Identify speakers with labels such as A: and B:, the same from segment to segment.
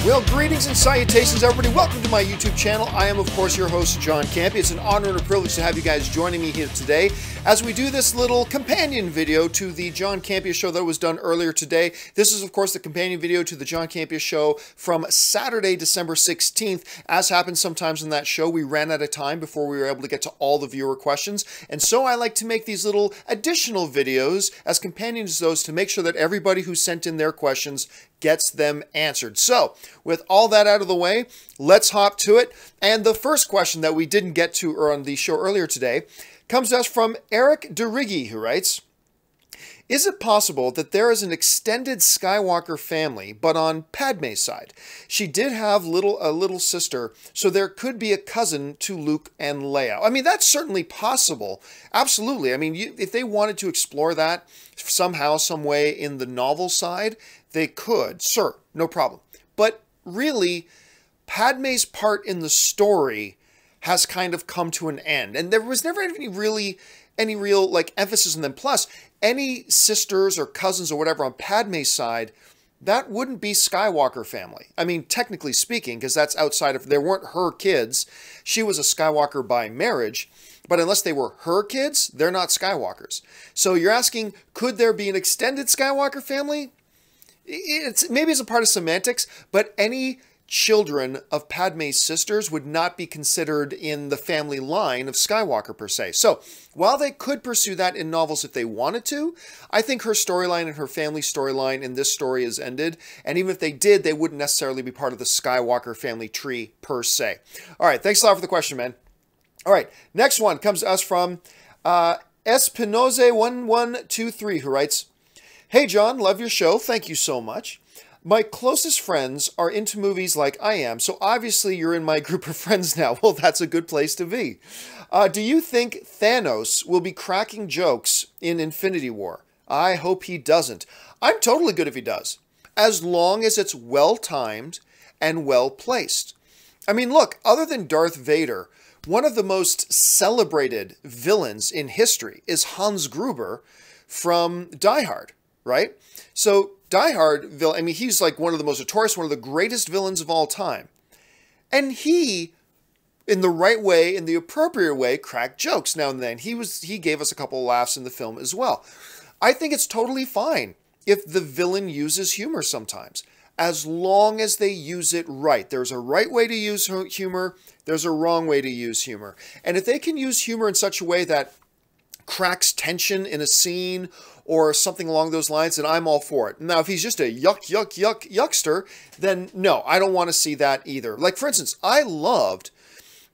A: Well, greetings and salutations, everybody. Welcome to my YouTube channel. I am, of course, your host, John Campea. It's an honor and a privilege to have you guys joining me here today as we do this little companion video to the John Campea Show that was done earlier today. This is, of course, the companion video to the John Campea Show from Saturday, December 16th. As happens sometimes in that show, we ran out of time before we were able to get to all the viewer questions. And so I like to make these little additional videos as companions to those to make sure that everybody who sent in their questions gets them answered. So, with all that out of the way, let's hop to it. And the first question that we didn't get to on the show earlier today comes to us from DeRiggi, who writes, is it possible that there is an extended Skywalker family, but on Padme's side? She did have a little sister, so there could be a cousin to Luke and Leia. I mean, that's certainly possible. Absolutely. I mean, if they wanted to explore that somehow, some way in the novel side, they could. Sure, no problem. But really, Padme's part in the story has kind of come to an end. And there was never any real like emphasis on them. Plus, any sisters or cousins or whatever on Padme's side, that wouldn't be Skywalker family. I mean, technically speaking, because that's outside of, they weren't her kids. She was a Skywalker by marriage, but unless they were her kids, they're not Skywalkers. So you're asking, could there be an extended Skywalker family? Maybe it's a part of semantics, but any children of Padme's sisters would not be considered in the family line of Skywalker per se. So while they could pursue that in novels if they wanted to, I think her storyline and her family storyline in this story is ended. And even if they did, they wouldn't necessarily be part of the Skywalker family tree per se. All right, thanks a lot for the question, man. All right, next one comes to us from Espinoze1123, who writes, hey, John, love your show. Thank you so much. My closest friends are into movies like I am, so obviously you're in my group of friends now. Well, that's a good place to be. Do you think Thanos will be cracking jokes in Infinity War? I hope he doesn't. I'm totally good if he does, as long as it's well-timed and well-placed. I mean, look, other than Darth Vader, one of the most celebrated villains in history is Hans Gruber from Die Hard, right? So Die Hard, I mean, he's like one of the most notorious, one of the greatest villains of all time. And he, in the right way, in the appropriate way, cracked jokes now and then. He gave us a couple of laughs in the film as well. I think it's totally fine if the villain uses humor sometimes, as long as they use it right. There's a right way to use humor. There's a wrong way to use humor. And if they can use humor in such a way that cracks tension in a scene or something along those lines, then I'm all for it. Now, if he's just a yuckster, then no, I don't want to see that either. Like, for instance, I loved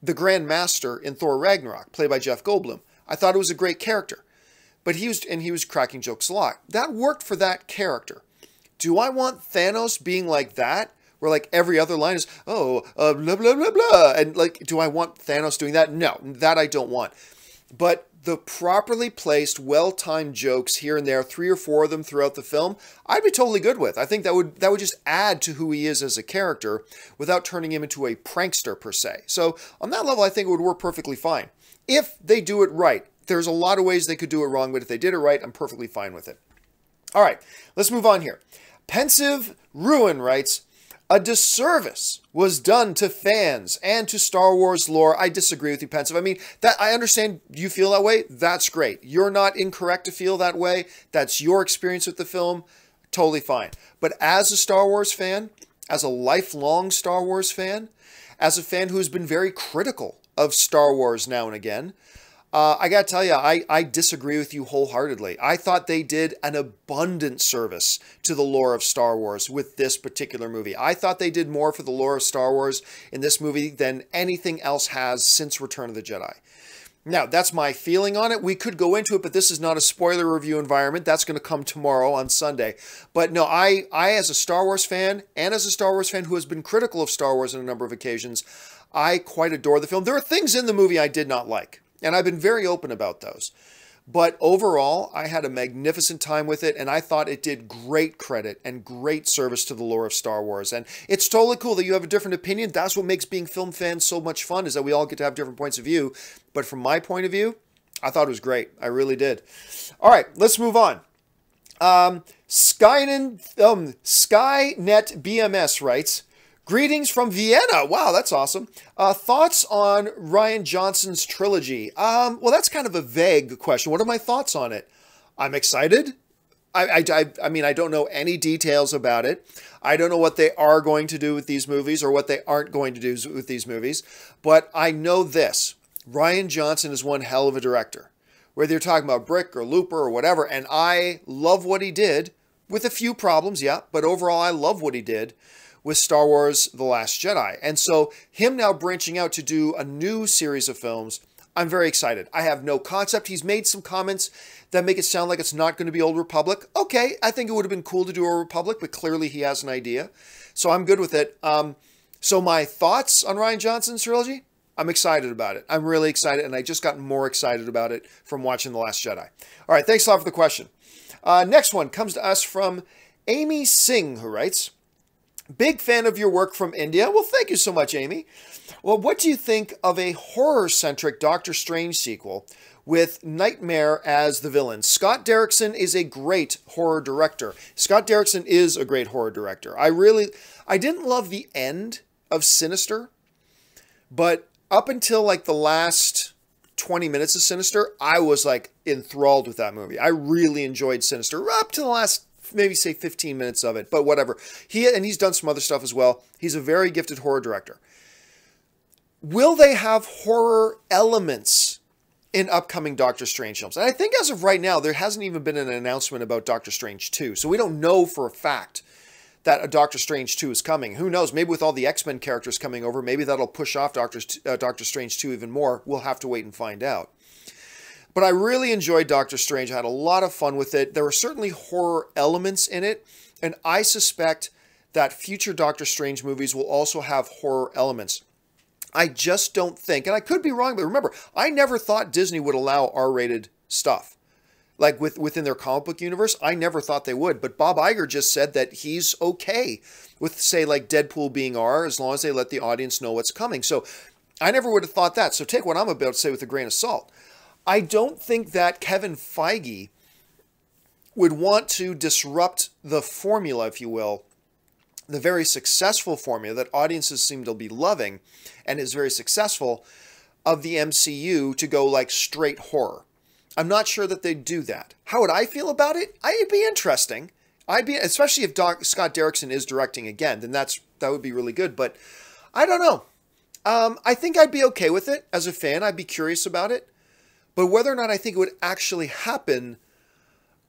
A: the Grand Master in Thor Ragnarok, played by Jeff Goldblum. I thought it was a great character, but he was cracking jokes a lot. That worked for that character. Do I want Thanos being like that, where like every other line is, blah, blah, blah, blah, and like, do I want Thanos doing that? No, that I don't want. But the properly placed, well-timed jokes here and there, 3 or 4 of them throughout the film, I'd be totally good with. I think that would just add to who he is as a character without turning him into a prankster per se. So on that level, I think it would work perfectly fine. If they do it right. There's a lot of ways they could do it wrong, but if they did it right, I'm perfectly fine with it. All right, let's move on here. Pensive Ruin writes, a disservice was done to fans and to Star Wars lore. I disagree with you, Pensive. I mean, that I understand you feel that way. That's great. You're not incorrect to feel that way. That's your experience with the film. Totally fine. But as a Star Wars fan, as a lifelong Star Wars fan, as a fan who's been very critical of Star Wars now and again, I gotta tell you, I disagree with you wholeheartedly. I thought they did an abundant service to the lore of Star Wars with this particular movie. I thought they did more for the lore of Star Wars in this movie than anything else has since Return of the Jedi. Now, that's my feeling on it. We could go into it, but this is not a spoiler review environment. That's going to come tomorrow on Sunday. But no, I as a Star Wars fan, and as a Star Wars fan who has been critical of Star Wars on a number of occasions, I quite adore the film. There are things in the movie I did not like. And I've been very open about those. But overall, I had a magnificent time with it, and I thought it did great credit and great service to the lore of Star Wars. And it's totally cool that you have a different opinion. That's what makes being film fans so much fun, is that we all get to have different points of view. But from my point of view, I thought it was great. I really did. All right, let's move on. Skynetbms writes, Greetings from Vienna. Wow, that's awesome. Thoughts on Rian Johnson's trilogy? Well, that's kind of a vague question. What are my thoughts on it? I'm excited. I mean, I don't know any details about it. I don't know what they are going to do with these movies or what they aren't going to do with these movies. But I know this. Rian Johnson is one hell of a director. Whether you're talking about Brick or Looper or whatever, and I love what he did, with a few problems, yeah, but overall I love what he did with Star Wars The Last Jedi. And so him now branching out to do a new series of films, I'm very excited. I have no concept. He's made some comments that make it sound like it's not going to be Old Republic. Okay, I think it would have been cool to do Old Republic, but clearly he has an idea. So I'm good with it. So my thoughts on Rian Johnson's trilogy? I'm excited about it. I'm really excited, and I just got more excited about it from watching The Last Jedi. All right, thanks a lot for the question. Next one comes to us from Amey Singh, who writes, big fan of your work from India. Well, thank you so much, Amy. Well, what do you think of a horror-centric Doctor Strange sequel with Nightmare as the villain? Scott Derrickson is a great horror director. Scott Derrickson is a great horror director. I didn't love the end of Sinister, but up until like the last 20 minutes of Sinister, I was like enthralled with that movie. I really enjoyed Sinister up to the last, maybe say 15 minutes of it, but whatever. He's done some other stuff as well. He's a very gifted horror director. Will they have horror elements in upcoming Doctor Strange films? And I think as of right now, there hasn't even been an announcement about Doctor Strange 2. So we don't know for a fact that a Doctor Strange 2 is coming. Who knows? Maybe with all the X-Men characters coming over, maybe that'll push off Doctor Strange 2 even more. We'll have to wait and find out. But I really enjoyed Doctor Strange. I had a lot of fun with it. There were certainly horror elements in it, and I suspect that future Doctor Strange movies will also have horror elements. I just don't think, and I could be wrong, but remember, I never thought Disney would allow R-rated stuff. Like within their comic book universe, I never thought they would. But Bob Iger just said that he's okay with, say, like Deadpool being R, as long as they let the audience know what's coming. So I never would have thought that. So take what I'm about to say with a grain of salt. I don't think that Kevin Feige would want to disrupt the formula, if you will, the very successful formula that audiences seem to be loving and is very successful of the MCU to go like straight horror. I'm not sure that they'd do that. How would I feel about it? It'd be interesting. Especially if Scott Derrickson is directing again, then that would be really good. But I don't know. I think I'd be okay with it as a fan. I'd be curious about it. But whether or not I think it would actually happen,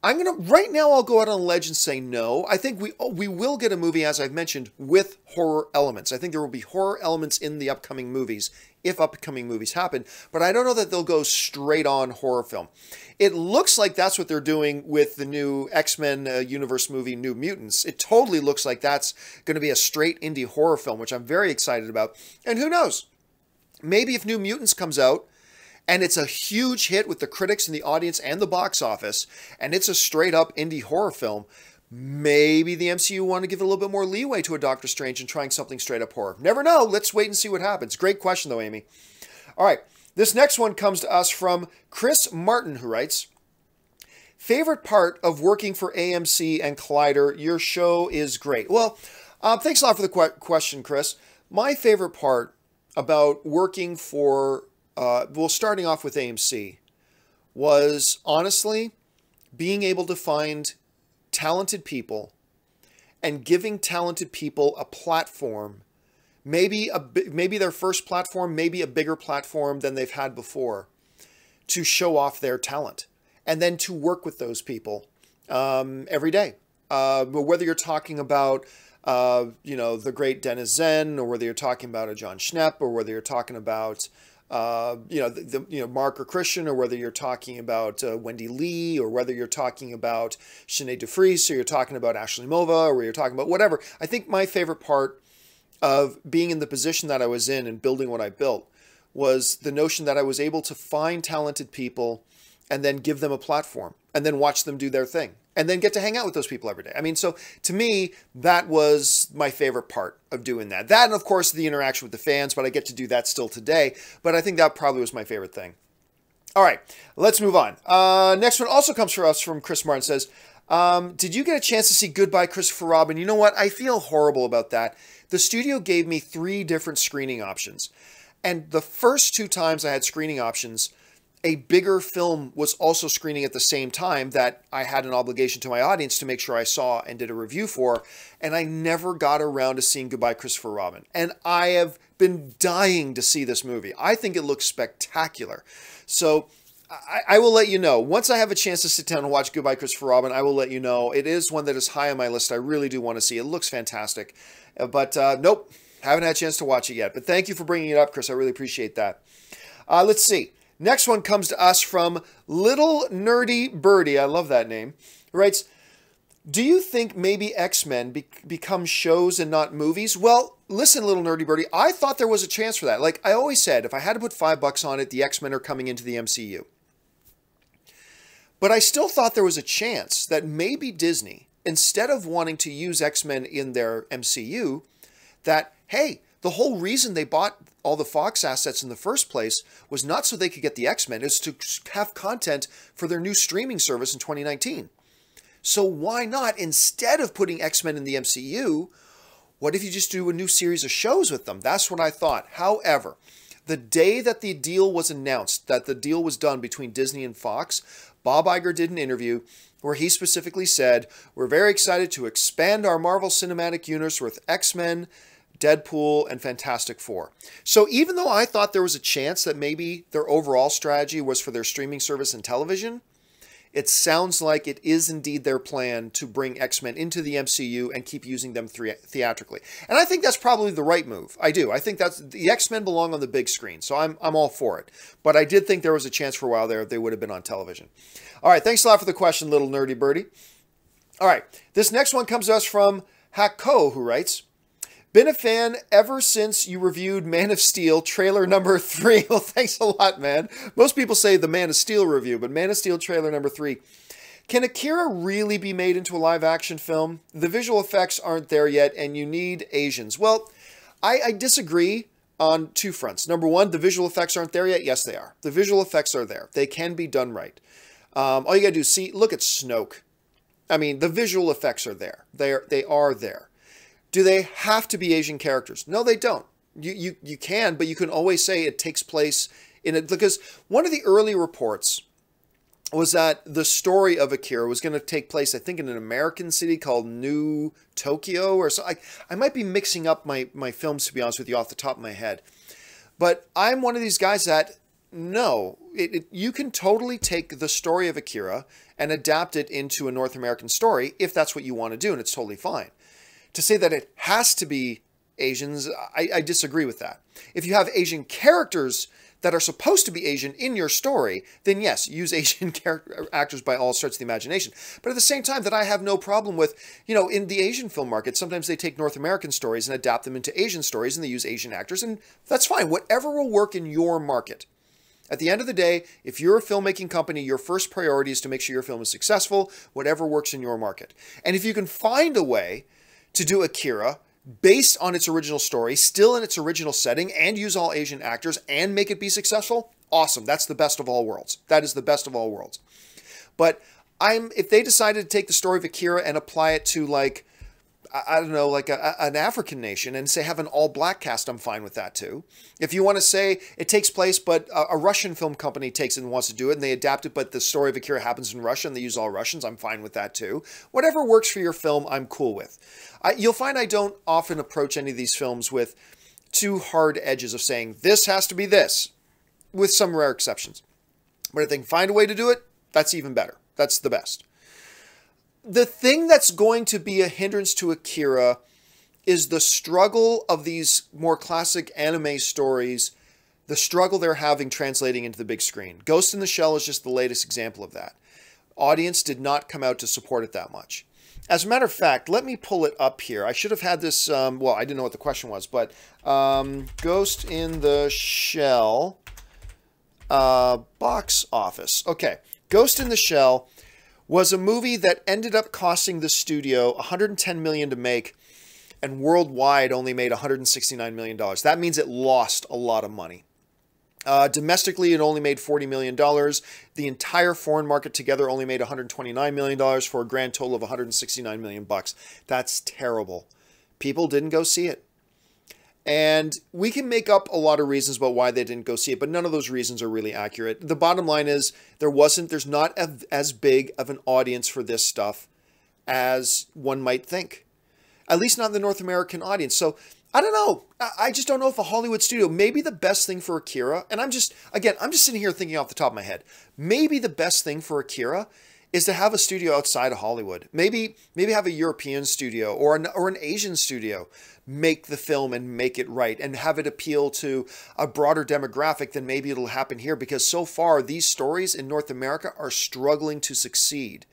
A: right now I'll go out on a ledge and say no. I think we will get a movie, as I've mentioned, with horror elements. I think there will be horror elements in the upcoming movies, if upcoming movies happen. But I don't know that they'll go straight on horror film. It looks like that's what they're doing with the new X-Men universe movie, New Mutants. It totally looks like that's going to be a straight indie horror film, which I'm very excited about. And who knows? Maybe if New Mutants comes out, and it's a huge hit with the critics and the audience and the box office, and it's a straight-up indie horror film, maybe the MCU want to give it a little bit more leeway to a Doctor Strange and trying something straight-up horror. Never know. Let's wait and see what happens. Great question, though, Amy. All right. This next one comes to us from Chris Martin, who writes, favorite part of working for AMC and Collider? Your show is great. Well, thanks a lot for the question, Chris. My favorite part about working for starting off with AMC was honestly being able to find talented people and giving talented people a platform, maybe their first platform, maybe a bigger platform than they've had before, to show off their talent and then to work with those people every day. Whether you're talking about the great Dennis Zen, or whether you're talking about a John Schnepp, or whether you're talking about Mark or Christian, or whether you're talking about Wendy Lee, or whether you're talking about Sinead DeFries, or you're talking about Ashley Mova, or you're talking about whatever. I think my favorite part of being in the position that I was in and building what I built was the notion that I was able to find talented people and then give them a platform and then watch them do their thing and then get to hang out with those people every day. I mean, so to me, that was my favorite part of doing that. That, and of course, the interaction with the fans, but I get to do that still today. But I think that probably was my favorite thing. All right, let's move on. Next one also comes for us from Chris Martin. Says, Did you get a chance to see Goodbye Christopher Robin? You know what? I feel horrible about that. The studio gave me 3 different screening options. And the first 2 times I had screening options, a bigger film was also screening at the same time that I had an obligation to my audience to make sure I saw and did a review for, and I never got around to seeing Goodbye Christopher Robin. And I have been dying to see this movie. I think it looks spectacular. So I will let you know. Once I have a chance to sit down and watch Goodbye Christopher Robin, I will let you know. It is one that is high on my list. I really do want to see it. It looks fantastic. But nope, haven't had a chance to watch it yet. But thank you for bringing it up, Chris. I really appreciate that. Let's see. Next one comes to us from Little Nerdy Birdie. I love that name. He writes, do you think maybe X-Men become shows and not movies? Well, listen, Little Nerdy Birdie, I thought there was a chance for that. Like I always said, if I had to put $5 on it, the X-Men are coming into the MCU. But I still thought there was a chance that maybe Disney, instead of wanting to use X-Men in their MCU, that, hey, the whole reason they bought all the Fox assets in the first place was not so they could get the X-Men, it's to have content for their new streaming service in 2019. So why not, instead of putting X-Men in the MCU, what if you just do a new series of shows with them? That's what I thought. However, the day that the deal was announced, that the deal was done between Disney and Fox, Bob Iger did an interview where he specifically said, we're very excited to expand our Marvel Cinematic Universe with X-Men, Deadpool, and Fantastic Four. So even though I thought there was a chance that maybe their overall strategy was for their streaming service and television, it sounds like it is indeed their plan to bring X-Men into the MCU and keep using them theatrically. And I think that's probably the right move. I do. I think that's the X-Men belong on the big screen, so I'm all for it. But I did think there was a chance for a while there they would have been on television. All right, thanks a lot for the question, Little Nerdy Birdie. All right, this next one comes to us from Hako, who writes, been a fan ever since you reviewed Man of Steel trailer number 3. Well, thanks a lot, man. Most people say the Man of Steel review, but Man of Steel trailer number 3. Can Akira really be made into a live-action film? The visual effects aren't there yet, and you need Asians. Well, I disagree on 2 fronts. Number 1, the visual effects aren't there yet. Yes, they are. The visual effects are there. They can be done right. All you gotta do is look at Snoke. I mean, the visual effects are there. They are there. Do they have to be Asian characters? No, they don't. You can, but you can always say it takes place in it, because one of the early reports was that the story of Akira was going to take place, I think, in an American city called New Tokyo or so. I might be mixing up my films, to be honest with you, off the top of my head. But I'm one of these guys that, no, you can totally take the story of Akira and adapt it into a North American story if that's what you want to do, and it's totally fine. To say that it has to be Asians, I disagree with that. If you have Asian characters that are supposed to be Asian in your story, then yes, use Asian actors by all stretch of the imagination. But at the same time, that I have no problem with, in the Asian film market, sometimes they take North American stories and adapt them into Asian stories, and they use Asian actors, and that's fine. Whatever will work in your market. At the end of the day, if you're a filmmaking company, your first priority is to make sure your film is successful, whatever works in your market. And if you can find a way to do Akira based on its original story, still in its original setting, and use all Asian actors and make it be successful, awesome. That's the best of all worlds. That is the best of all worlds. But if they decided to take the story of Akira and apply it to, like, I don't know, like an African nation, and say have an all-black cast, I'm fine with that too. If you want to say it takes place, but a Russian film company takes it and wants to do it, and they adapt it, but the story of Akira happens in Russia, and they use all Russians, I'm fine with that too. Whatever works for your film, I'm cool with. You'll find I don't often approach any of these films with too hard edges of saying, this has to be this, with some rare exceptions. But if they can find a way to do it, that's even better. That's the best. The thing that's going to be a hindrance to Akira is the struggle of these more classic anime stories, the struggle they're having translating into the big screen. Ghost in the Shell is just the latest example of that. Audience did not come out to support it that much. As a matter of fact, let me pull it up here. I should have had this, well, I didn't know what the question was, but Ghost in the Shell box office. Okay, Ghost in the Shell was a movie that ended up costing the studio $110 million to make, and worldwide only made $169 million. That means it lost a lot of money. Domestically, it only made $40 million. The entire foreign market together only made $129 million for a grand total of $169 million. That's terrible. People didn't go see it. And we can make up a lot of reasons about why they didn't go see it, but none of those reasons are really accurate. The bottom line is there's not as big of an audience for this stuff as one might think. At least not in the North American audience. So I don't know. I just don't know if a Hollywood studio, maybe the best thing for Akira, and I'm just sitting here thinking off the top of my head, maybe the best thing for Akira is to have a studio outside of Hollywood. Maybe have a European studio or an Asian studio make the film and make it right and have it appeal to a broader demographic than maybe it'll happen here, because so far these stories in North America are struggling to succeed.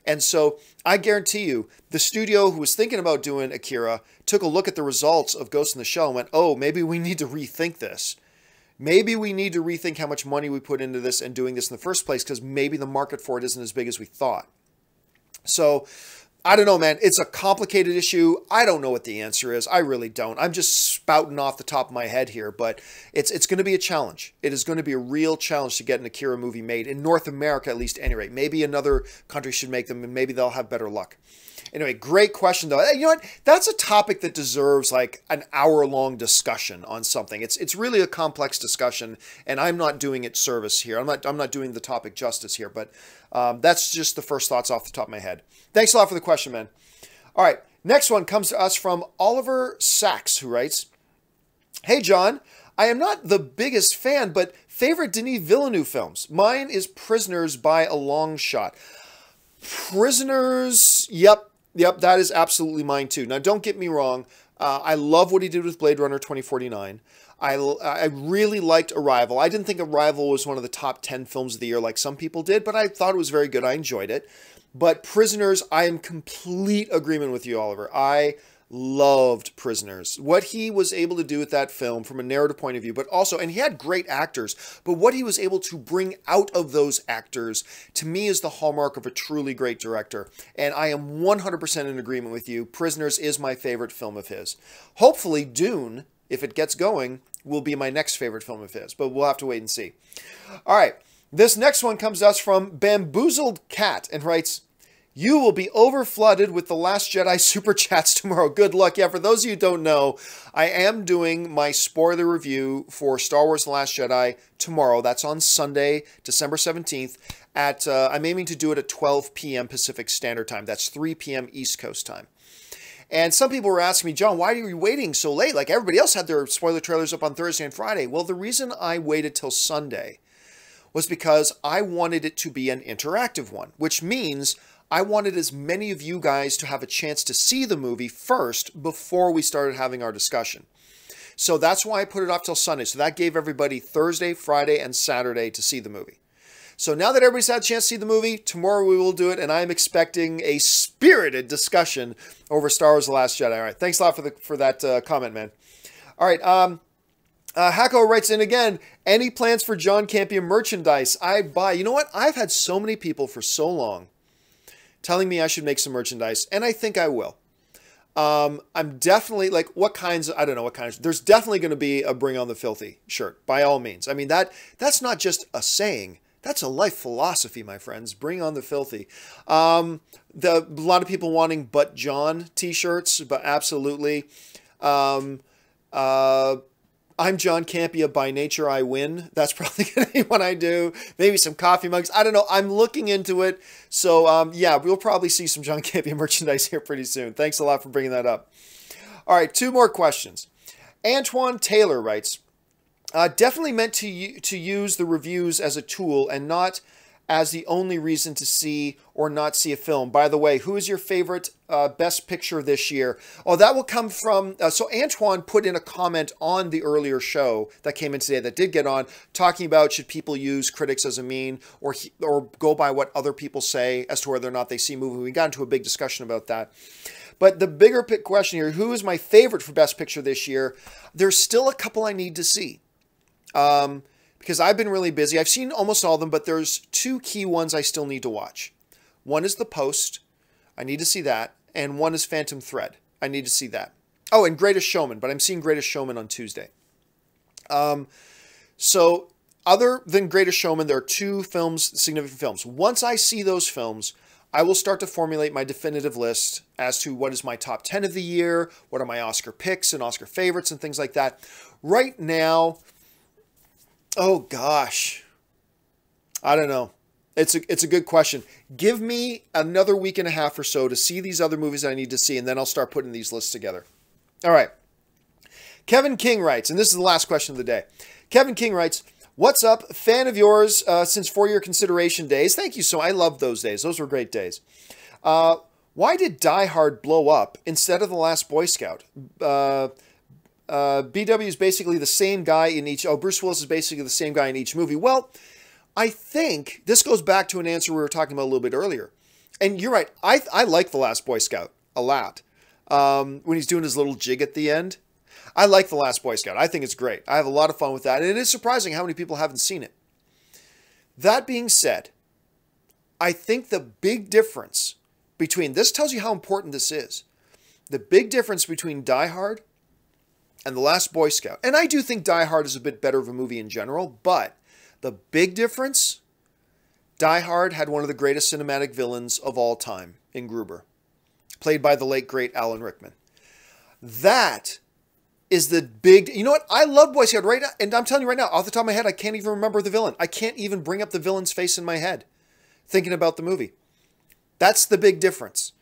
A: And so I guarantee you, the studio who was thinking about doing Akira took a look at the results of Ghost in the Shell and went, oh, maybe we need to rethink this. Maybe we need to rethink how much money we put into this and doing this in the first place, because maybe the market for it isn't as big as we thought. So I don't know, man. It's a complicated issue. I don't know what the answer is. I really don't. I'm just spouting off the top of my head here, but it's going to be a challenge. It is going to be a real challenge to get an Akira movie made in North America, at least, at any rate. Maybe another country should make them, and maybe they'll have better luck. Anyway, great question, though. Hey, you know what? That's a topic that deserves like an hour-long discussion on something. It's really a complex discussion, and I'm not doing it service here. I'm not doing the topic justice here, but that's just the first thoughts off the top of my head. Thanks a lot for the question, man. All right, next one comes to us from Oliver Sachs, who writes, "Hey, John, I am not the biggest fan, but favorite Denis Villeneuve films. Mine is Prisoners by a long shot." Prisoners, yep, that is absolutely mine too. Now, don't get me wrong. I love what he did with Blade Runner 2049. I really liked Arrival. I didn't think Arrival was one of the top 10 films of the year like some people did, but I thought it was very good. I enjoyed it. But Prisoners, I am complete agreement with you, Oliver. I loved Prisoners. What he was able to do with that film from a narrative point of view, but also, and he had great actors, but what he was able to bring out of those actors, to me, is the hallmark of a truly great director. And I am 100% in agreement with you. Prisoners is my favorite film of his. Hopefully, Dune, if it gets going, will be my next favorite film of his, but we'll have to wait and see. All right, this next one comes to us from Bamboozled Cat and writes, "You will be overflooded with The Last Jedi Super Chats tomorrow. Good luck." Yeah, for those of you who don't know, I am doing my spoiler review for Star Wars The Last Jedi tomorrow. That's on Sunday, December 17th. I'm aiming to do it at 12 p.m. Pacific Standard Time. That's 3 p.m. East Coast time. And some people were asking me, "John, why are you waiting so late? Like everybody else had their spoiler trailers up on Thursday and Friday." Well, the reason I waited till Sunday was because I wanted it to be an interactive one, which means I wanted as many of you guys to have a chance to see the movie first before we started having our discussion. So that's why I put it off till Sunday. So that gave everybody Thursday, Friday, and Saturday to see the movie. So now that everybody's had a chance to see the movie, tomorrow we will do it, and I'm expecting a spirited discussion over Star Wars The Last Jedi. All right, thanks a lot for that comment, man. All right, Hako writes in again, "Any plans for John Campea merchandise? I'd buy." You know what? I've had so many people for so long telling me I should make some merchandise, and I think I will. I'm definitely, like, I don't know what kinds. There's definitely going to be a Bring on the Filthy shirt, by all means. I mean, that's not just a saying. That's a life philosophy, my friends. Bring on the filthy. A lot of people wanting But John t-shirts, but absolutely. I'm John Campea, by nature I win. That's probably going to be what I do. Maybe some coffee mugs. I don't know. I'm looking into it. So, yeah, we'll probably see some John Campea merchandise here pretty soon. Thanks a lot for bringing that up. All right, 2 more questions. Antoine Taylor writes, "Definitely meant to use the reviews as a tool and not as the only reason to see or not see a film. By the way, who is your favorite best picture this year?" Oh, that will come from... so Antoine put in a comment on the earlier show that came in today that did get on, talking about should people use critics as a mean or go by what other people say as to whether or not they see a movie. We got into a big discussion about that. But the bigger question here, who is my favorite for best picture this year? There's still a couple I need to see. Because I've been really busy. I've seen almost all of them, but there's 2 key ones I still need to watch. One is The Post. I need to see that. And one is Phantom Thread. I need to see that. Oh, and Greatest Showman, but I'm seeing Greatest Showman on Tuesday. So other than Greatest Showman, there are two films, significant films. Once I see those films, I will start to formulate my definitive list as to what is my top 10 of the year, what are my Oscar picks and Oscar favorites and things like that. Right now, oh gosh, I don't know. It's a good question. Give me another week and a half or so to see these other movies that I need to see, and then I'll start putting these lists together. All right. Kevin King writes, and this is the last question of the day. Kevin King writes, what's up? Fan of yours since 4-year consideration days. Thank you so much. I love those days. Those were great days. Why did Die Hard blow up instead of The Last Boy Scout? BW is basically the same guy in each... Oh, Bruce Willis is basically the same guy in each movie. Well, I think this goes back to an answer we were talking about a little bit earlier. And you're right. I like The Last Boy Scout a lot. When he's doing his little jig at the end. I like The Last Boy Scout. I think it's great. I have a lot of fun with that. And it is surprising how many people haven't seen it. That being said, I think the big difference between... This tells you how important this is. The big difference between Die Hard and The Last Boy Scout. And I do think Die Hard is a bit better of a movie in general, but the big difference, Die Hard had one of the greatest cinematic villains of all time in Gruber, played by the late, great Alan Rickman. That is the big... You know what? I love Boy Scout right now, and I'm telling you right now, off the top of my head, I can't even remember the villain. I can't even bring up the villain's face in my head thinking about the movie. That's the big difference.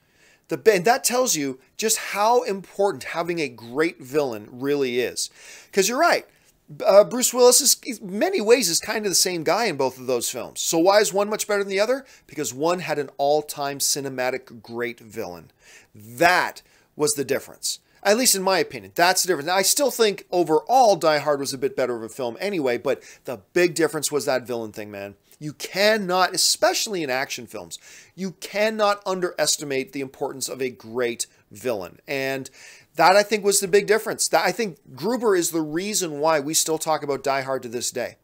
A: And that tells you just how important having a great villain really is. Because you're right. Bruce Willis is, in many ways, is kind of the same guy in both of those films. So why is one much better than the other? Because one had an all-time cinematic great villain. That was the difference. At least in my opinion, that's the difference. Now, I still think overall Die Hard was a bit better of a film anyway, but the big difference was that villain thing, man. You cannot, especially in action films, you cannot underestimate the importance of a great villain. And that, I think, was the big difference. That, I think Gruber is the reason why we still talk about Die Hard to this day.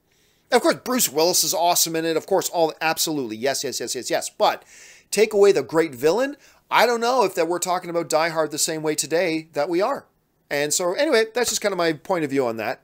A: Of course, Bruce Willis is awesome in it. Of course, absolutely. Yes, yes, yes, yes, yes. But take away the great villain, I don't know if that we're talking about Die Hard the same way today that we are. And so, anyway, that's just kind of my point of view on that.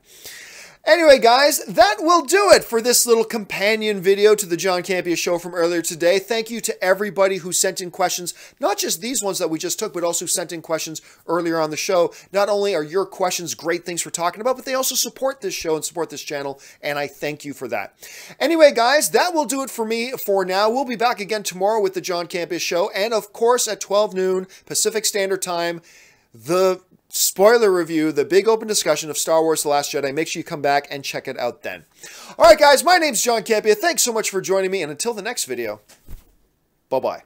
A: Anyway, guys, that will do it for this little companion video to the John Campea Show from earlier today. Thank you to everybody who sent in questions, not just these ones that we just took, but also sent in questions earlier on the show. Not only are your questions great things for talking about, but they also support this show and support this channel, and I thank you for that. Anyway, guys, that will do it for me for now. We'll be back again tomorrow with the John Campea Show, and of course, at 12 noon Pacific Standard Time, the spoiler review, the big open discussion of Star Wars The Last Jedi. Make sure you come back and check it out then. All right, guys, my name's John Campea. Thanks so much for joining me, and until the next video, bye-bye.